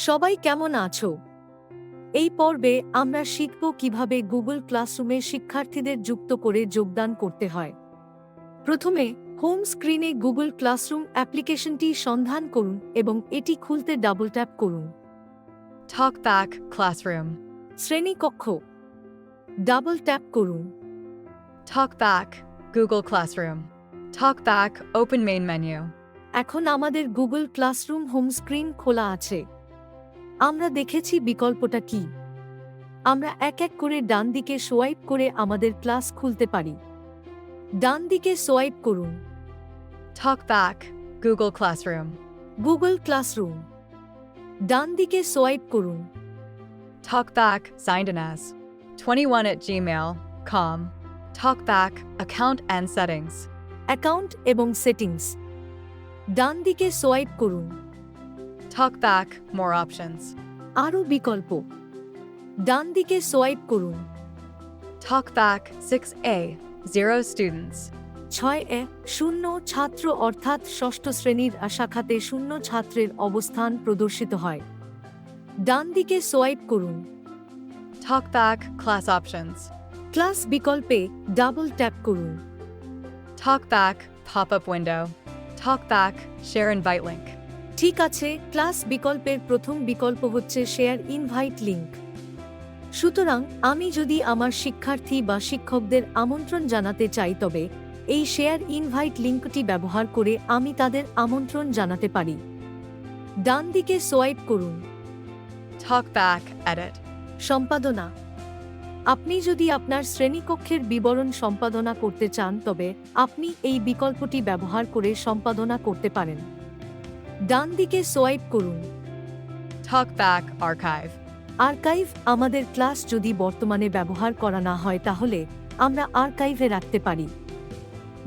সবাই কেমন আছো? এই পর্বে আমরা শিখব কিভাবে গুগল ক্লাসরুমে শিক্ষার্থীদের যুক্ত করে যোগদান করতে হয়। প্রথমে হোম স্ক্রিনে গুগল ক্লাসরুম অ্যাপ্লিকেশনটি সন্ধান করুন এবং এটি খুলতে ডাবল ট্যাপ করুন। TalkBack Classroom. শ্রেণীকক্ষ ডাবল ট্যাপ করুন। TalkBack Google Classroom. TalkBack Open Main Menu. এখন আমাদের গুগল ক্লাসরুম হোম স্ক্রিন খোলা আছে। আমরা দেখেছি বিকল্পটা কি। আমরা এক এক করে ডান দিকে সোয়াইপ করে আমাদের ক্লাস খুলতে পারি। ডান দিকে সোয়াইপ করুন। TalkBack Google Classroom. Google Classroom ডান দিকে সোয়াইপ করুন। TalkBack signed in as 21@gmail.com. TalkBack Account and Settings. Account এবং সেটিংস ডান দিকে সোয়াইপ করুন। TalkBack More Options. আরও বিকল্প ডান দিকে সোয়াইপ করুন। TalkBack 6A 0 Students. 6 শূন্য ছাত্র অর্থাৎ ষষ্ঠ শ্রেণীর শাখাতে শূন্য ছাত্রের অবস্থান প্রদর্শিত হয়। ডান দিকে সোয়াইপ করুন। TalkBack Class Options. ক্লাস বিকল্পে ডাবল ট্যাপ করুন। TalkBack Pop-up Window. TalkBack Share Invite Link. ঠিক আছে, ক্লাস বিকল্পের প্রথম বিকল্প হচ্ছে শেয়ার ইনভাইট লিংক। সুতরাং আমি যদি আমার শিক্ষার্থী বা শিক্ষকদের আমন্ত্রণ জানাতে চাই তবে এই শেয়ার ইনভাইট লিংকটি ব্যবহার করে আমি তাদের আমন্ত্রণ জানাতে পারি। ডান দিকে সোয়াইপ করুন। TalkBack Edit. সম্পাদনা আপনি যদি আপনার শ্রেণীকক্ষের বিবরণ সম্পাদনা করতে চান তবে আপনি এই বিকল্পটি ব্যবহার করে সম্পাদনা করতে পারেন। ডান দিকে সোয়াইপ করুন। TalkBack Archive. আর্কাইভ আমাদের ক্লাস যদি বর্তমানে ব্যবহার করা না হয় তাহলে আমরা আর্কাইভে রাখতে পারি।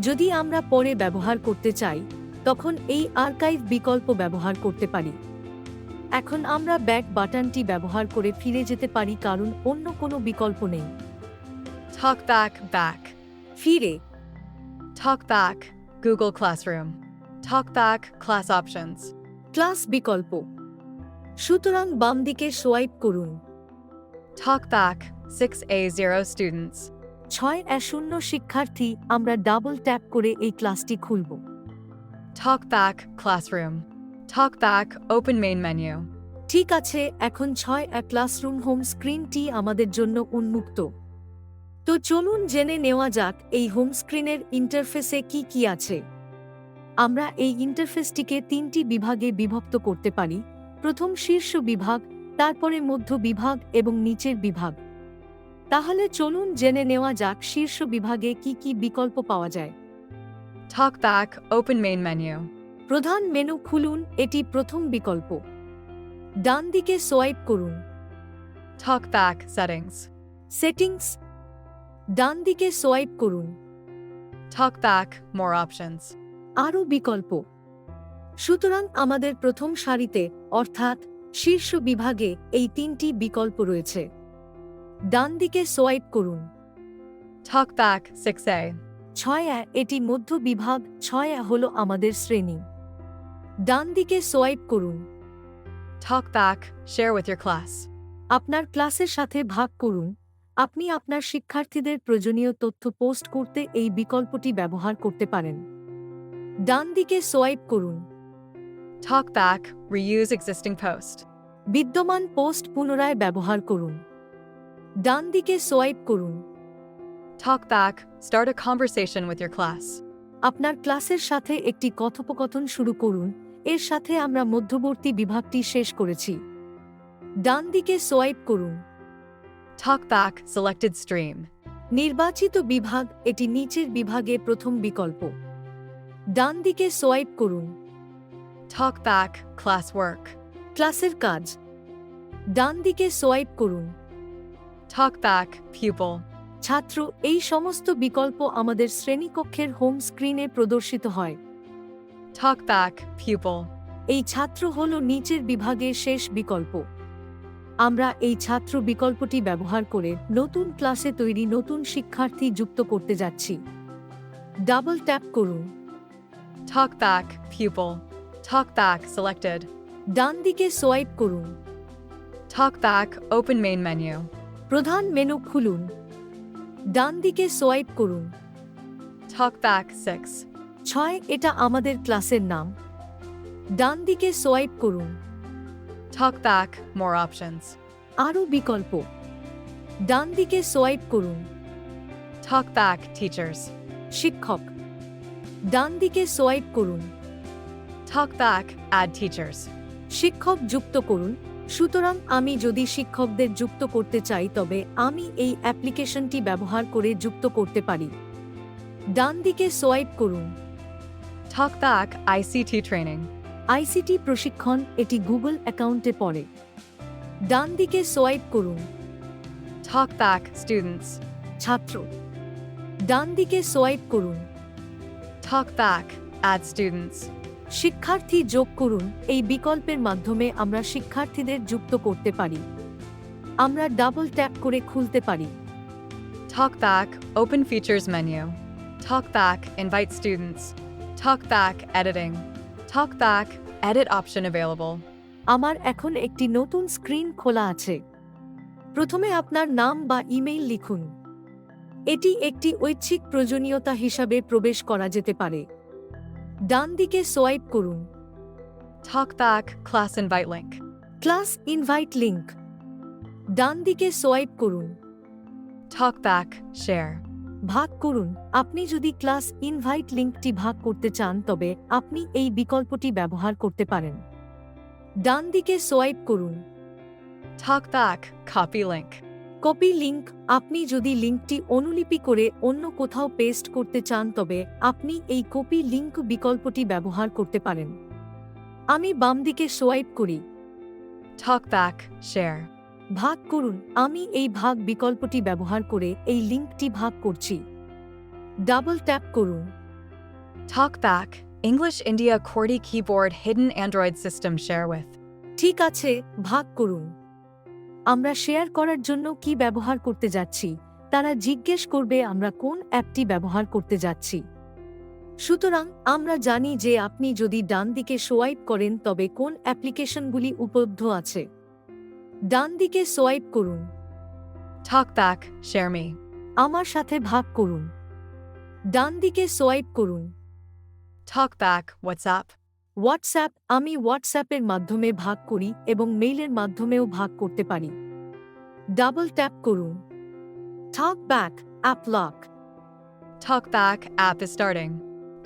যদি আমরা পরে ব্যবহার করতে চাই তখন এই আর্কাইভ বিকল্প ব্যবহার করতে পারি। এখন আমরা ব্যাক বাটনটি ব্যবহার করে ফিরে যেতে পারি কারণ অন্য কোনো বিকল্প নেই। TalkBack Back. ফিরে TalkBack Google Classroom. TalkBack Class Options. Class বিকল্প সুতরাং বাম দিকে সোয়াইপ করুন। TalkBack 6A 0 Students. 6 শিক্ষার্থী আমরা ডাবল ট্যাপ করে এই ক্লাসটি খুলব। TalkBack Classroom. TalkBack Open Main Menu. ঠিক আছে, এখন 6 ক্লাসরুম হোম স্ক্রিনটি আমাদের জন্য উন্মুক্ত। তো চলুন জেনে নেওয়া যাক এই হোম স্ক্রিনের ইন্টারফেসে কি কি আছে। আমরা এই ইন্টারফেসটিকে 3টি বিভাগে বিভক্ত করতে পারি। প্রথম শীর্ষ বিভাগ, তারপরে মধ্য বিভাগ এবং নিচের বিভাগ। তাহলে চলুন জেনে নেওয়া যাক শীর্ষ বিভাগে কি কি বিকল্প পাওয়া যায়। TalkBack Open Main Menu. প্রধান মেনু খুলুন, এটি প্রথম বিকল্প। ডান দিকে সোয়াইপ করুন। TalkBack Settings. সেটিংস ডান দিকে সোয়াইপ করুন। TalkBack More Options. আরও বিকল্প সুতরাং আমাদের প্রথম সারিতে অর্থাৎ শীর্ষ বিভাগে এই 3টি বিকল্প রয়েছে। ডান দিকে সোয়াইপ করুন। TalkBack 6A. 6 এটি মধ্য বিভাগ, 6 হলো আমাদের শ্রেণী। ডান দিকে সোয়াইপ করুন। TalkBack Share with your class. আপনার ক্লাসের সাথে ভাগ করুন। আপনি আপনার শিক্ষার্থীদের প্রয়োজনীয় তথ্য পোস্ট করতে এই বিকল্পটি ব্যবহার করতে পারেন। ডান দিকে সোয়াইপ করুন। TalkBack Reuse Existing Post. বিদ্যমান পোস্ট পুনরায় ব্যবহার করুন। ডান দিকে সোয়াইপ করুন। TalkBack Start a conversation with your class. আপনার ক্লাসের সাথে একটি কথোপকথন শুরু করুন। এর সাথে আমরা মধ্যবর্তী বিভাগটি শেষ করেছি। ডান দিকে সোয়াইপ করুন। TalkBack Selected Stream. নির্বাচিত বিভাগ, এটি নিচের বিভাগে প্রথম বিকল্প। ডান দিকে সোয়াইপ করুন। TalkBack Classwork. ক্লাসের কাজ ডান দিকে সোয়াইপ করুন। TalkBack Pupil. ছাত্র এই সমস্ত বিকল্প আমাদের শ্রেণীকক্ষের হোম স্ক্রিনে প্রদর্শিত হয়। TalkBack Pupil. এই ছাত্র হল নিচের বিভাগে শেষ বিকল্প। আমরা এই ছাত্র বিকল্পটি ব্যবহার করে নতুন ক্লাসে তৈরি নতুন শিক্ষার্থী যুক্ত করতে যাচ্ছি। ডাবল ট্যাপ করুন। TalkBack Pupil. TalkBack Selected. ডান দিকে সোয়াইপ করুন। Talk back, open main menu. প্রধান মেনু খুলুন। ডান দিকে সোয়াইপ করুন। Talk back 6. 6 এটা আমাদের ক্লাসের নাম। ডান দিকে সোয়াইপ করুন। Talk back, more options. আরও বিকল্প। ডান দিকে সোয়াইপ করুন। Talk back, teachers. শিক্ষক। ডান দিকে সোয়াইপ করুন। Talk back, add teachers. শিক্ষক যুক্ত করুন। সুতরাং আমি যদি শিক্ষকদের যুক্ত করতে চাই তবে আমি এই অ্যাপ্লিকেশনটি ব্যবহার করে যুক্ত করতে পারি। ডান দিকে সোয়াইপ করুন। Talk back, ICT training. ICT প্রশিক্ষণ এটি গুগল অ্যাকাউন্টে পড়ে। ডান দিকে সোয়াইপ করুন। Talk back, students. ছাত্র। ডান দিকে সোয়াইপ করুন। Talk back, add students. শিক্ষার্থী যোগ করুন। এই বিকল্পের মাধ্যমে আমরা শিক্ষার্থীদের যুক্ত করতে পারি। আমরা ডাবল ট্যাপ করে খুলতে পারি। Talk back, open features menu. Talk back, invite students. Talk back, editing. Talk back, edit option available. আমার এখন একটি নতুন স্ক্রিন খোলা আছে। প্রথমে আপনার নাম বা ইমেইল লিখুন। এটি একটি ঐচ্ছিক প্রয়োজনীয়তা হিসাবে প্রবেশ করা যেতে পারে। ডান দিকে সোয়াইপ করুন। Talk back, class invite link. Class invite link. ডান দিকে সোয়াইপ করুন। Talk back, share. ভাগ করুন। আপনি যদি ক্লাস ইনভাইট লিংকটি ভাগ করতে চান তবে আপনি এই বিকল্পটি ব্যবহার করতে পারেন। ডান দিকে সোয়াইপ করুন। Talk back, copy link. Copy link. আপনি যদি লিংকটি অনুলিপি করে অন্য কোথাও পেস্ট করতে চান তবে আপনি এই কপি লিংক বিকল্পটি ব্যবহার করতে পারেন। আমি বাম দিকে সোয়াইপ করি। Talk back, share. ভাগ করুন। আমি এই ভাগ বিকল্পটি ব্যবহার করে এই লিংকটি ভাগ করছি। ডাবল ট্যাপ করুন। Talk back, English India QWERTY keyboard hidden Android system share with. ঠিক আছে, ভাগ করুন। আমরা শেয়ার করার জন্য কি ব্যবহার করতে যাচ্ছি তারা জিজ্ঞেস করবে আমরা কোন অ্যাপটি ব্যবহার করতে যাচ্ছি। সুতরাং আমরা জানি যে আপনি যদি ডান দিকে সোয়াইপ করেন তবে কোন অ্যাপ্লিকেশনগুলি উপলব্ধ আছে। ডান দিকে সোয়াইপ করুন। Talk back, share me. আমার সাথে ভাগ করুন। ডান দিকে সোয়াইপ করুন। Talk back, WhatsApp. হোয়াটসঅ্যাপ। আমি হোয়াটসঅ্যাপের মাধ্যমে ভাগ করি এবং মেইলের মাধ্যমেও ভাগ করতে পারি। ডাবল ট্যাপ করুন। টক back, app lock. Talk back, app is starting.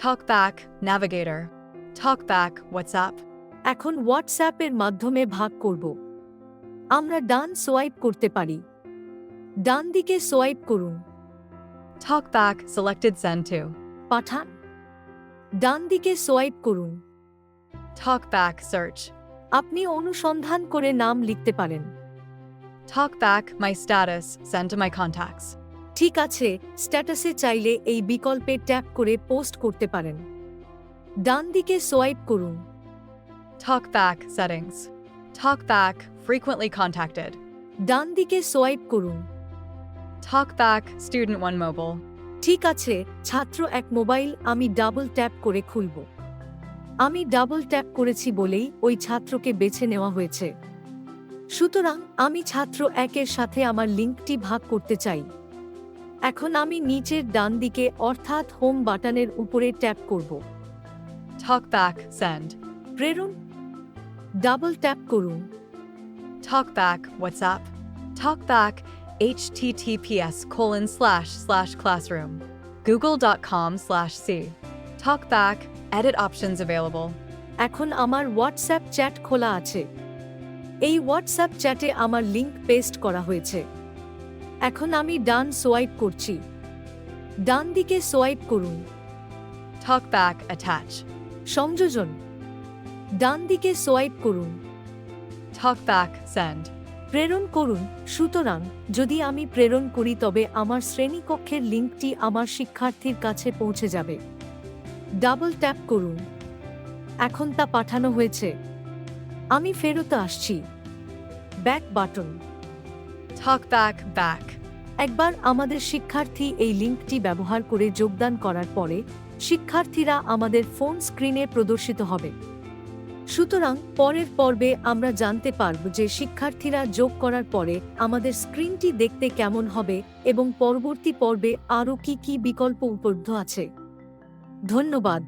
Talk back, navigator. Talk back, WhatsApp. এখন হোয়াটসঅ্যাপের মাধ্যমে ভাগ করব। আমরা ডান সোয়াইপ করতে পারি। ডান দিকে সোয়াইপ করুন। Talk back, selected send to. পাঠান। ডান দিকে সোয়াইপ করুন। Talk back, search. আপনি অনুসন্ধান করে নাম লিখতে পারেন। Talk back, my status, send to my contacts. ঠিক আছে, স্ট্যাটাসে চাইলে এই বিকল্পে ট্যাপ করে পোস্ট করতে পারেন। ডান দিকে সোয়াইপ করুন। Talk back, settings. Talk back, frequently contacted. ডান দিকে সোয়াইপ করুন। Talk back, student one mobile. ঠিক আছে, ছাত্র এক মোবাইল। আমি ডাবল ট্যাপ করে খুলব। আমি ডাবল ট্যাপ করেছি বলেই ওই ছাত্রকে বেছে নেওয়া হয়েছে। সুতরাং আমি ছাত্র একের সাথে আমার লিঙ্কটি ভাগ করতে চাই। এখন আমি নিচের ডান দিকে অর্থাৎ হোম বাটনের উপরে ট্যাপ করব। Talk back, send. প্রেরণ। ডাবল ট্যাপ করুন। Talk back, WhatsApp. Talk back, https://classroom. google.com/c. Talk back, edit options available. এখন আমার হোয়াটসঅ্যাপ চ্যাট খোলা আছে। এই হোয়াটসঅ্যাপ চ্যাটে আমার লিংক পেস্ট করা হয়েছে। এখন আমি ডান সোয়াইপ করছি। ডান দিকে সোয়াইপ করুন। Talk back, attach. সংযোজন। ডান দিকে সোয়াইপ করুন। Talk back, send. প্রেরণ করুন। সুতরাং যদি আমি প্রেরণ করি তবে আমার শ্রেণীকক্ষের লিঙ্কটি আমার শিক্ষার্থীর কাছে পৌঁছে যাবে। ডাবল ট্যাপ করুন। এখন তা পাঠানো হয়েছে। আমি ফেরত আসছি। Back button. Talk back, back. একবার আমাদের শিক্ষার্থী এই লিঙ্কটি ব্যবহার করে যোগদান করার পরে শিক্ষার্থীরা আমাদের ফোন স্ক্রিনে প্রদর্শিত হবে। সুতরাং পরের পর্বে আমরা জানতে পারব যে শিক্ষার্থীরা যোগ করার পরে আমাদের স্ক্রিনটি দেখতে কেমন হবে এবং পরবর্তী পর্বে আরও কি কি বিকল্প উপলব্ধ আছে। ধন্যবাদ।